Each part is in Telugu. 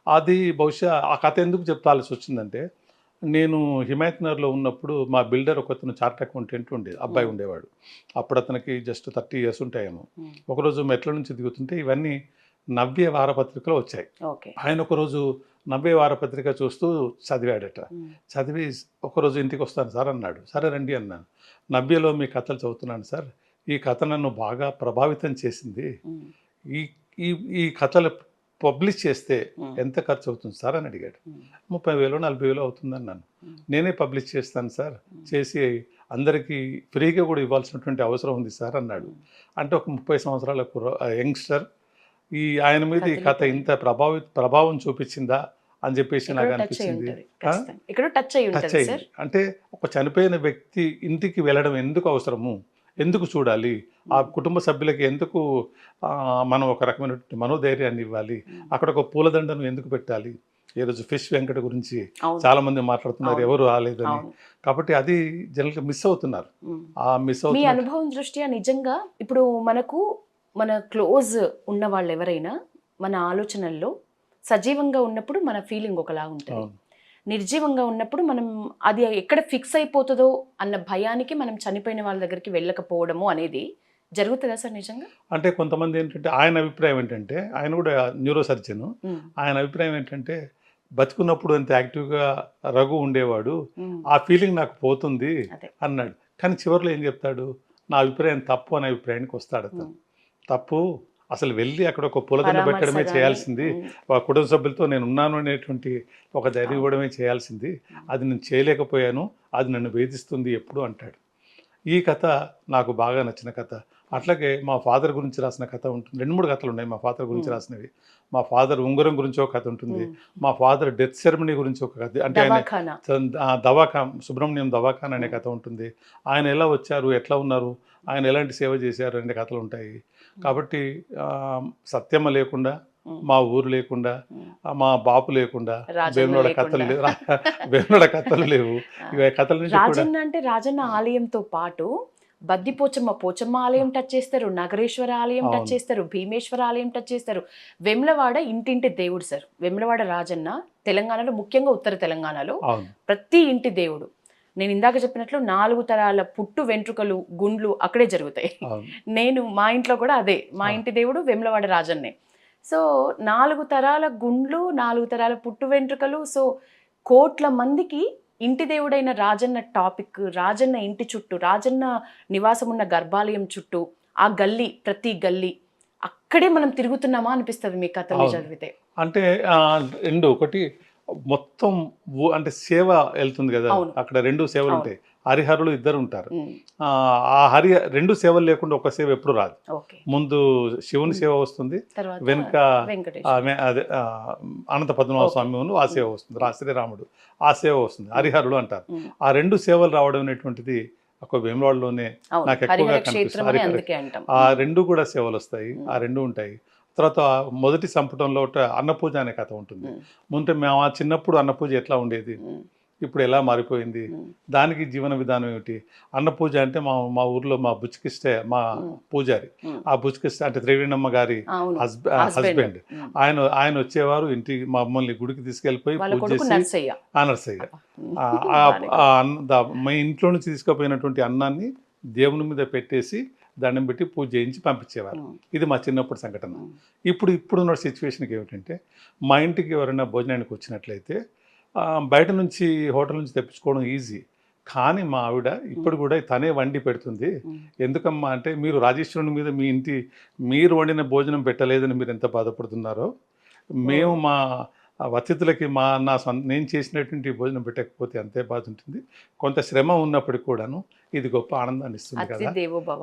అది బహుశా ఆ కథ ఎందుకు చెప్తాల్సి వచ్చిందంటే, నేను హిమాయత్ నగర్‌లో ఉన్నప్పుడు మా బిల్డర్ ఒకతను చార్టర్డ్ అకౌంటెంట్ అబ్బాయి హ్మ్. ఉండేవాడు. అప్పుడు అతనికి జస్ట్ 30 ఇయర్స్ ఉంటాయేమో. హ్మ్. ఒకరోజు మెట్ల నుంచి దిగుతుంటే ఇవన్నీ 'నవ్య' వారపత్రికలో వచ్చాయి. ఓకే. ఆయన ఒకరోజు 'నవ్య' వారపత్రిక చూస్తూ చదివాడట. హ్మ్. చదివి ఒకరోజు ఇంటికొస్తాను సార్ అన్నాడు. సరే రండి అన్నాను. 'నవ్యలో మీ కథలు చదువుతున్నాను సార్. ఈ కథ నన్ను బాగా ప్రభావితం చేసింది. హ్మ్. ఈ ఈ ఈ కథలు పబ్లిష్ చేస్తే హ్మ్. ఎంత ఖర్చు అవుతుంది సార్ అని అడిగాడు. హ్మ్. 30,000 40,000 అవుతుందన్నాను. హ్మ్. నేనే పబ్లిష్ చేస్తాను సార్. హ్మ్. చేసి అందరికీ ఫ్రీగా కూడా ఇవ్వాల్సినటువంటి అవసరం ఉంది సార్ అన్నాడు. హ్మ్. అంటే ఒక 30 సంవత్సరాల యంగ్‌స్టర్ ఆయన మీద ఈ కథ కదిలిపోయారు. ఇంత ప్రభావం చూపించిందా అని చెప్పేసి ఎక్కడో నాకు టచ్ అయ్యి అనిపించింది. ఉంటది. ఆ! ఖచ్చితంగా. ఎక్కడో టచ్ అయ్యి టచ్ ఉంటది అయింది. సార్. అంటే ఒక చనిపోయిన వ్యక్తి ఇంటికి వెళ్ళడం ఎందుకు అవసరము? ఎందుకు చూడాలి? ఆ హ్మ్. కుటుంబ సభ్యులకి ఎందుకు మనం ఒక రకమైనటువంటి మనోధైర్యాన్ని ఇవ్వాలి? హ్మ్. అక్కడ ఒక పూలదండను ఎందుకు పెట్టాలి? ఈరోజు ఫిష్ వెంకట గురించి అవును. చాలామంది మాట్లాడుతున్నారు. అవును. ఎవరు రాలేదని. అవును. కాబట్టి అది జనరల్‌గా మిస్ అవుతున్నారు. హ్మ్. ఆ మిస్ మీ అవుతున్నట్టు అనుభవం దృష్ట్యా నిజంగా ఇప్పుడు మనకు మన క్లోజ్ ఉన్న వాళ్ళెవరైనా మన ఆలోచనల్లో సజీవంగా ఉన్నప్పుడు మన ఫీలింగ్ ఒకలా ఉంటది. అవును. నిర్జీవంగా ఉన్నప్పుడు మనం అది ఎక్కడ ఫిక్స్ అయిపోతదో అన్న భయానికి మనం చనిపోయిన వాళ్ళ దగ్గరికి వెళ్ళకపోవడము అనేది జరుగుతదా సార్ నిజంగా? అంటే కొంతమంది ఏంటంటే ఆయన అభిప్రాయం ఏంటంటే ఆయన కూడా న్యూరో సర్జన్. హ్మ్. ఆయన అభిప్రాయం ఏంటంటే బతికున్నప్పుడు ఎంత యాక్టివ్‌గా రఘు ఉండేవాడు. హ్మ్. ఆ ఫీలింగ్ నాకు పోతుంది అదే. అన్నాడు. కానీ చివరిలో ఏం చెప్తాడు? నా అభిప్రాయం తప్పు అనే అభిప్రాయానికి వస్తాడతను. హ్మ్. తప్పు అసలు వెళ్ళి అక్కడ ఒక పూలదండ పరామర్శ పెట్టడమే గాని చేయాల్సింది. హ్మ్. కుటుంబ సభ్యులతో నేనున్నాను అనేటువంటి ఒక ధైర్యం అవును. ఇవ్వడమే చేయాల్సింది. హ్మ్. అది నేను చేయలేకపోయాను. అది నన్ను వేధిస్తుంది ఎప్పుడు అంటాడు. ఈ కథ నాకు బాగా నచ్చిన కథ. అట్లాగే మా ఫాదర్ గురించి రాసిన కథ ఉంటుంది. 2, 3 కథలున్నాయి మా ఫాదర్ గురించి హ్మ్. రాసినవి. మా ఫాదర్ ఉంగరం గురించి ఒక కథ ఉంటుంది. హ్మ్. మా ఫాదర్ డెత్ సెరమనీ గురించి ఒక కథ. అంటే ఆయన దవాఖానా. సుబ్రహ్మణ్యం దవాఖాన అనే హ్మ్. కథ ఉంటుంది. ఆయన ఎలా వచ్చారు? ఎట్లా ఉన్నారు? ఆయన ఎలాంటి సేవ చేశారు? అనే కథలుంటాయి. హ్మ్. కాబట్టి సత్యమ్మ లేకుండా, హ్మ్. మా ఊరు లేకుండా, హ్మ్. మా బాపు లేకుండా, రాజన్న వేములవాడ కథలు లేకుండా. వేములవాడ కథలు లేవు. ఆ! ఇవి కథల నుంచి కూడా రాజన్న అంటే రాజన్న ఆలయంతో పాటు బద్దిపోచమ్మ, పోచమ్మ ఆలయం టచ్ చేస్తారు. నగరేశ్వర ఆలయం టచ్ అవును. చేస్తారు. భీమేశ్వర ఆలయం టచ్ చేస్తారు. వెమ్లవాడ ఇంటింటి దేవుడు సార్. వెమ్లవాడ రాజన్న తెలంగాణలో ముఖ్యంగా ఉత్తర తెలంగాణలో అవును. ప్రతి ఇంటి దేవుడు. నేను ఇందాక చెప్పినట్లు 4 తరాల పుట్టు వెంట్రుకలు, గుండ్లు అక్కడే జరుగుతాయి. అవును. మా ఇంట్లో కూడా అదే. మా ఆ! ఇంటి దేవుడు వెమ్లవాడ రాజన్నే. సో 4 తరాల గుండ్లు, 4 తరాల పుట్టు వెంట్రుకలు. సో కోట్ల మందికి ఇంటి దేవుడైన రాజన్న టాపిక్, రాజన్న ఇంటి చుట్టూ, రాజన్న నివాసం ఉన్న గర్భాలయం చుట్టూ, ఆ గల్లీ, ప్రతి గల్లీ అక్కడే మనం తిరుగుతున్నామా అనిపిస్తది మీ కథల్ని అవును. చదివితే. అంటే 2 ఒకటి మొత్తం అంటే సేవ ఎళ్తుంది గదా! అవును. అక్కడ 2 అవును. సేవలుంటాయి. హరిహరులు ఇద్దరుంటారు. హ్మ్. ఆ 2 సేవలు లేకుండా ఒక సేవ ఎప్పుడు రాదు. ఓకే. ముందు శివుని హ్మ్. సేవ వస్తుంది. తర్వాత వెనుక వెంకటేశ్వర. అదే అనంత పద్మనాభ ఓకే. స్వామి ఆ సేవ హ్మ్. వస్తుంది. హ్మ్. శ్రీరాముడు ఆ సేవ వస్తుంది. హ్మ్. హరిహరులు అంటారు. హ్మ్. ఆ 2 సేవలు రావడం అనేటువంటిది ఒక వేములవాడలోనే అవును. నాకెక్కువగా హరిహర కనిపిస్తుంది. క్షేత్రం అని అందుకే అంటాం. ఆ హ్మ్. 2 కూడా సేవలొస్తాయి. ఆ హ్మ్. 2 ఉంటాయి. తర్వాత మొదటి సంపుటంలో అన్నపూజ అనే కథ ఉంటుంది. హ్మ్. ముందు మేము చిన్నప్పుడు అన్నపూజ ఎట్లా ఉండేది? హ్మ్. ఇప్పుడు ఎలా మారిపోయింది? హ్మ్. దానికి జీవన విధానం ఏమిటి? అన్నపూజ అంటే మా మా ఊర్లో మా బుచ్చికిస్తే మా హ్మ్. పూజారి. హ్మ్. ఆ బుచ్చికిస్తే అంటే త్రివేణమ్మ గారి అవును. హస్బెండ్. హస్బెండ్. హ్మ్. ఆయనొచ్చేవారు ఇంటికి మమ్మల్ని గుడికి తీసుకెళ్ళిపోయి వాళ్ళ పూజ కొడుకు చేసి నర్సయ్య. నర్సయ్య. అబ్బా! హ్మ్. ఆహ్, ఆహ్, బానే ఆ పేరు. అన్ ద మీ ఇంట్లో నుంచి తీసుకుపోయినటువంటి అన్నాన్ని దేవుని మీద పెట్టేసి దండం పెట్టి పూజ చేయించి పంపించేవారు. హ్మ్. ఇది మా చిన్నప్పుడు సంఘటన. హ్మ్. ఇప్పుడున్న సిట్యుయేషన్‌కి ఏమిటంటే, మా ఇంటికి ఎవరైనా భోజనానికి వచ్చినట్లయితే బయట నుంచి హోటల్ నుంచి తెప్పించుకోవడం ఈజీ. కానీ మా ఆవిడ హ్మ్. ఇప్పుడు కూడా తనే వండి పెడుతుంది. హ్మ్. ఎందుకమ్మా అంటే, మీరు రాజేశ్వరుని మీద మీరు వండిన భోజనం పెట్టలేదని మీరెంత బాధపడుతున్నారో, మేము ఓహ్! మా అతిథులకి నేను చేసినటువంటి భోజనం పెట్టకపోతే అంతే బాధుంటుంది. కొంత శ్రమ ఉన్నప్పటికి కూడాను ఇది గొప్ప ఆనందాన్నిస్తుంది అతిథి కదా! దేవో భవ.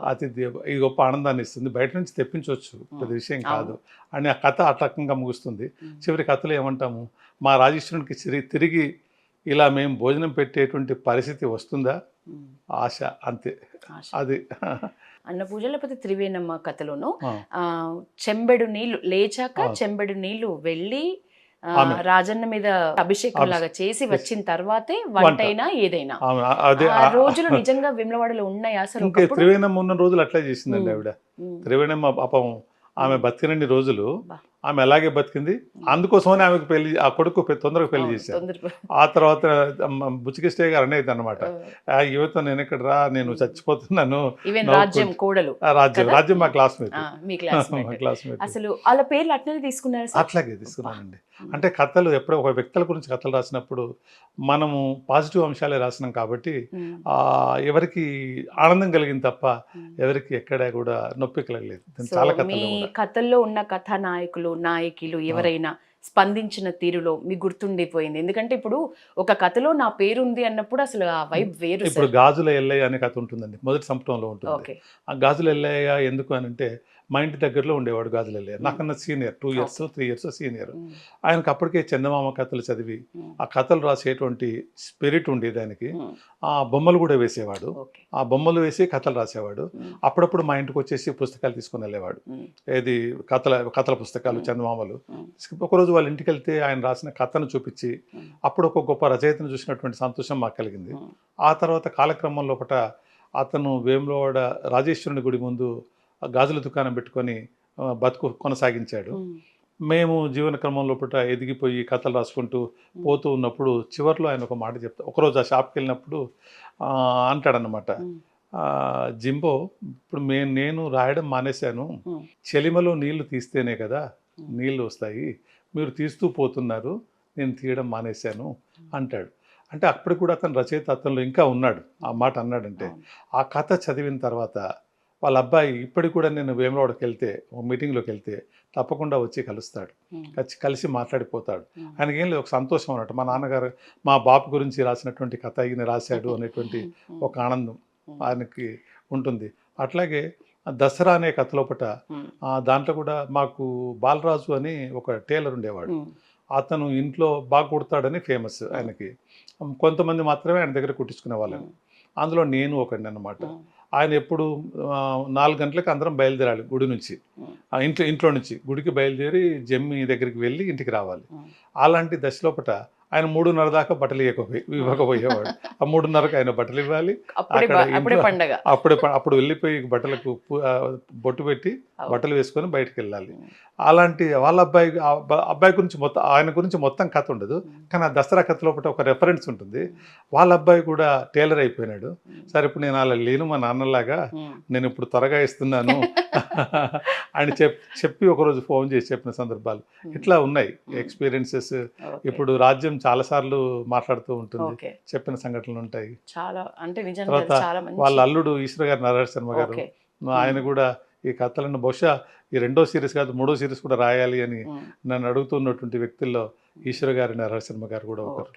ఇది గొప్ప ఆనందాన్నిస్తుంది. బయట నుంచి తెప్పించొచ్చు. పెద్ద హ్మ్. విషయం కాదు. అవును. అని ఆ కథ ఆ రకంగా ముగుస్తుంది. హ్మ్. చివరి కథలో ఏమంటాము? మా రాజేశ్వరునికి తిరిగి ఇలా మేము భోజనం పెట్టేటువంటి పరిస్థితి వస్తుందా? హ్మ్. ఆశ అంతే. ఆశ. అది. అన్న పూజ లేకపోతే త్రివేణమ్మ కథలోను ఆ! చెంబెడు నీళ్లు లేచాక అవును. చెంబెడు నీళ్లు వెళ్ళి ఆమె రాజన్న మీద అభిషేకం లాగా చేసి చేసి వచ్చిన తర్వాతే వంట. వంటైనా ఏదైనా. ఆమె అదే ఆ రోజులు నిజంగా వేములవాడలో ఉన్నాయా అసలు ఇంకే ఒకప్పుడు? త్రివేణమ్మ ఉన్న రోజులు అట్లే చేసిందండి హ్మ్. ఆవిడ. హ్మ్. త్రివేణమ్మ పాపం ఆమె హ్మ్. బతికినన్ని రోజులు అబ్బా! ఆమె అలాగే బతికింది. అందుకోసమని ఆమెకు పెళ్లి, ఆ కొడుకు తొందరగా పెళ్లి చేశారు. ఆ తర్వాత బుచ్చికృష్ణయ్య గారు అనేది అనమాట, యువత నేను ఎక్కడ రా, నేను చచ్చిపోతున్నాను. ఈవెన్ రాజ్యం కోడలు రాజ్యం కదా? రాజ్యం మా క్లాస్మేట్. మీ క్లాస్మేట్. క్లాస్మేట్ అసలు వాళ్ళ పేర్లు అట్లనే తీసుకున్నారు సార్? అట్లాగే తీసుకున్నానండి. అంటే కథలు ఎప్పుడో ఒక వ్యక్తుల గురించి కథలు రాసినప్పుడు మనము పాజిటివ్ అంశాలే రాసినాం కాబట్టి ఎవరికి ఆనందం కలిగింది తప్ప ఎవరికి ఎక్కడ కూడా నొప్పి కలగలేదు. చాలా మీ కథలు కూడా. కథల్లో ఉన్న కథానాయకులు నాయకులు ఎవరైనా స్పందించిన తీరులో మీకు గుర్తుండిపోయింది? ఎందుకంటే ఇప్పుడు ఒక కథలో నా పేరు ఉంది అన్నప్పుడు అసలు ఆ వైబ్ వేరు. ఇప్పుడు గాజుల ఎల్లయ్య అనే కథ ఉంటుందండి, మొదటి సంపుటంలో ఉంటుంది. ఓకే. ఆ గాజుల ఎల్లయ్య ఎందుకు అని అంటే, మా ఇంటి దగ్గరలో ఉండేవాడు గాజుల ఎల్లయ్య. నాకన్నా సీనియర్, 2 years 3 years సీనియర్. ఆయనకు అప్పటికే చందమామ కథలు చదివి ఆ కథలు రాసేటువంటి స్పిరిట్ ఉండేది ఆయనకి. ఆ బొమ్మలు కూడా వేసేవాడు. ఆ బొమ్మలు వేసి కథలు రాసేవాడు. అప్పుడప్పుడు మా ఇంటికి వచ్చేసి పుస్తకాలు తీసుకొని వెళ్ళేవాడు. ఏది కథల పుస్తకాలు, చందమామలు. ఒకరోజు వాళ్ళ ఇంటికి వెళ్తే ఆయన రాసిన కథను చూపించి అప్పుడు ఒక గొప్ప రచయితను చూసినటువంటి సంతోషం మాకు కలిగింది. ఆ తర్వాత కాలక్రమం లోపల అతను వేములవాడ రాజేశ్వరుని గుడి ముందు గాజుల దుకాణం పెట్టుకొని బతుకు కొనసాగించాడు. మేము జీవన క్రమం లోపల ఎదిగిపోయి కథలు రాసుకుంటూ పోతూ ఉన్నప్పుడు చివరిలో ఆయన ఒక మాట చెప్తాడు. ఒకరోజు ఆ షాప్కి వెళ్ళినప్పుడు అంటాడనమాట, జింబో, ఇప్పుడు నేను రాయడం మానేశాను, చెలిమలో నీళ్లు తీస్తేనే కదా నీళ్లు వస్తాయి, మీరు తీస్తూ పోతున్నారు, నేను తీయడం మానేశాను అంటాడు. అంటే అప్పుడు కూడా అతను రచయిత అతనిలో ఇంకా ఉన్నాడు. ఆ మాట అన్నాడంటే ఆ కథ చదివిన తర్వాత వాళ్ళ అబ్బాయి ఇప్పటికి కూడా నేను వేములవాడకి వెళ్తే, ఒక మీటింగ్లోకి వెళ్తే తప్పకుండా వచ్చి కలుస్తాడు, కలిసి మాట్లాడిపోతాడు. ఆయనకి ఏం లేదు, ఒక సంతోషం అన్నట్టు, మా నాన్నగారు మా బాపు గురించి రాసినటువంటి కథ ఈయన రాశాడు అనేటువంటి ఒక ఆనందం ఆయనకి ఉంటుంది. అట్లాగే దసరా అనే కథ లోపట దాంట్లో కూడా మాకు బాలరాజు అని ఒక టైలర్ ఉండేవాడు. అతను ఇంట్లో బాగా కుడతాడని ఫేమస్ ఆయనకి. కొంతమంది మాత్రమే ఆయన దగ్గర కుట్టించుకునే వాళ్ళని. అందులో నేను ఒకడిని అన్నమాట. ఆయన ఎప్పుడు 4 గంటలకు అందరం బయలుదేరాలి గుడి నుంచి, ఇంట్లో నుంచి గుడికి బయలుదేరి జమ్మి దగ్గరికి వెళ్ళి ఇంటికి రావాలి. అలాంటి దశలోపట ఆయన 3:30 దాకా బట్టలు ఇవ్వకపోయేవాడు. ఆ 3:30కి ఆయన బట్టలు ఇవ్వాలి. అప్పుడు వెళ్ళిపోయి బట్టలకు బొట్టు పెట్టి బట్టలు వేసుకొని బయటకు వెళ్ళాలి. అలాంటి వాళ్ళ అబ్బాయి గురించి మొత్తం, ఆయన గురించి మొత్తం కథ ఉండదు, కానీ ఆ దసరా కథ లోపల ఒక రెఫరెన్స్ ఉంటుంది. వాళ్ళ అబ్బాయి కూడా టైలర్ అయిపోయినాడు. సరే ఇప్పుడు నేను అలా లేను మా నాన్నలాగా, నేను ఇప్పుడు త్వరగా ఇస్తున్నాను అని చెప్పి ఒకరోజు ఫోన్ చేసి చెప్పిన సందర్భాలు ఇట్లా ఉన్నాయి ఎక్స్పీరియన్సెస్. ఇప్పుడు రాజ్యం చాలాసార్లు మాట్లాడుతూ ఉంటుంది, చెప్పిన సంఘటనలు ఉంటాయి. తర్వాత వాళ్ళ అల్లుడు ఈశ్వర గారు, నారాయణ శర్మ గారు, ఆయన కూడా ఈ కథలను బహుశా ఈ 2వ సిరీస్ కాదు 3వ సిరీస్ కూడా రాయాలి అని నన్ను అడుగుతున్నటువంటి వ్యక్తుల్లో ఈశ్వర గారి, నారాయణ శర్మ గారు కూడా ఒకరు.